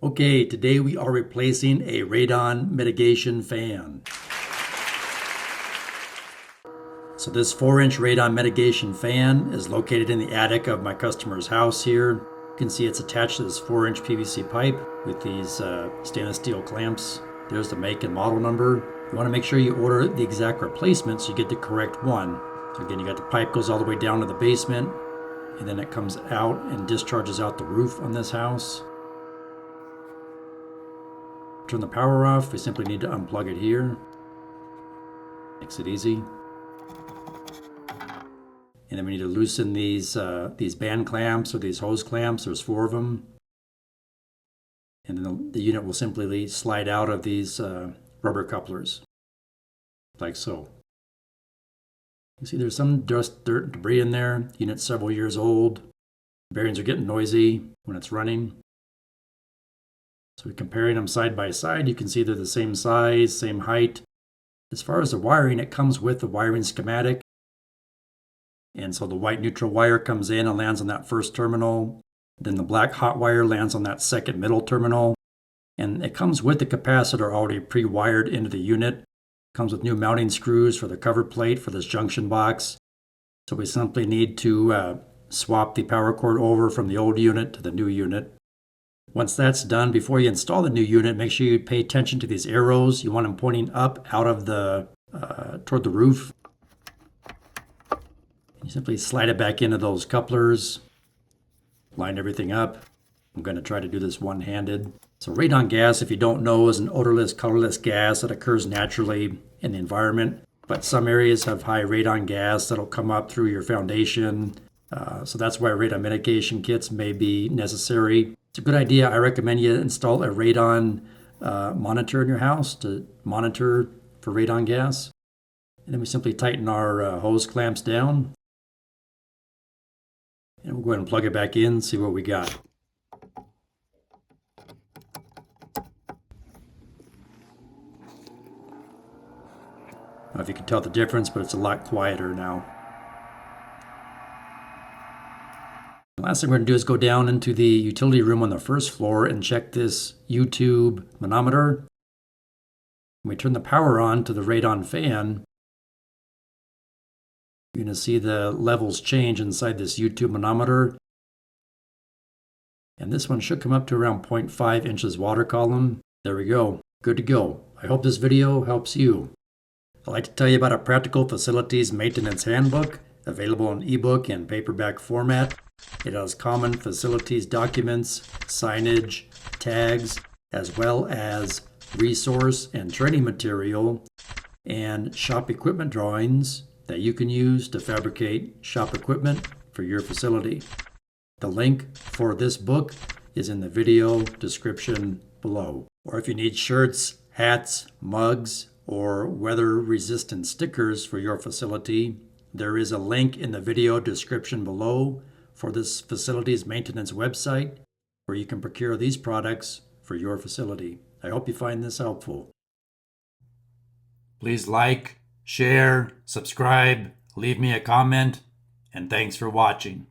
Okay, today we are replacing a radon mitigation fan. So this 4-inch radon mitigation fan is located in the attic of my customer's house here. You can see it's attached to this 4-inch PVC pipe with these stainless steel clamps. There's the make and model number. You want to make sure you order the exact replacement so you get the correct one. So again, you got the pipe goes all the way down to the basement, and then it comes out and discharges out the roof on this house. Turn the power off. We simply need to unplug it here. Makes it easy. And then we need to loosen these band clamps or these hose clamps. There's 4 of them. And then the unit will simply slide out of these rubber couplers, like so. You see there's some dust, dirt, and debris in there. Unit's several years old. Bearings are getting noisy when it's running. So we're comparing them side by side. You can see they're the same size, same height. As far as the wiring, it comes with the wiring schematic. And so the white neutral wire comes in and lands on that first terminal. Then the black hot wire lands on that second middle terminal. And it comes with the capacitor already pre-wired into the unit. It comes with new mounting screws for the cover plate for this junction box. So we simply need to swap the power cord over from the old unit to the new unit. Once that's done, before you install the new unit, make sure you pay attention to these arrows. You want them pointing up out of the toward the roof. You simply slide it back into those couplers, line everything up. I'm going to try to do this one-handed. So radon gas, if you don't know, is an odorless, colorless gas that occurs naturally in the environment. But some areas have high radon gas that'll come up through your foundation. So that's why radon mitigation kits may be necessary. It's a good idea. I recommend you install a radon monitor in your house to monitor for radon gas. And then we simply tighten our hose clamps down. And we'll go ahead and plug it back in, see what we got. I don't know if you can tell the difference, but it's a lot quieter now. The last thing we're going to do is go down into the utility room on the first floor and check this U-tube manometer. When we turn the power on to the radon fan, you're going to see the levels change inside this U-tube manometer. And this one should come up to around 0.5 inches water column. There we go. Good to go. I hope this video helps you. I'd like to tell you about a practical facilities maintenance handbook available in ebook and paperback format. It has common facilities documents, signage, tags, as well as resource and training material and shop equipment drawings that you can use to fabricate shop equipment for your facility. The link for this book is in the video description below. Or if you need shirts, hats, mugs, or weather-resistant stickers for your facility, there is a link in the video description below for this facilities maintenance website where you can procure these products for your facility. I hope you find this helpful. Please like, share, subscribe, leave me a comment, and thanks for watching.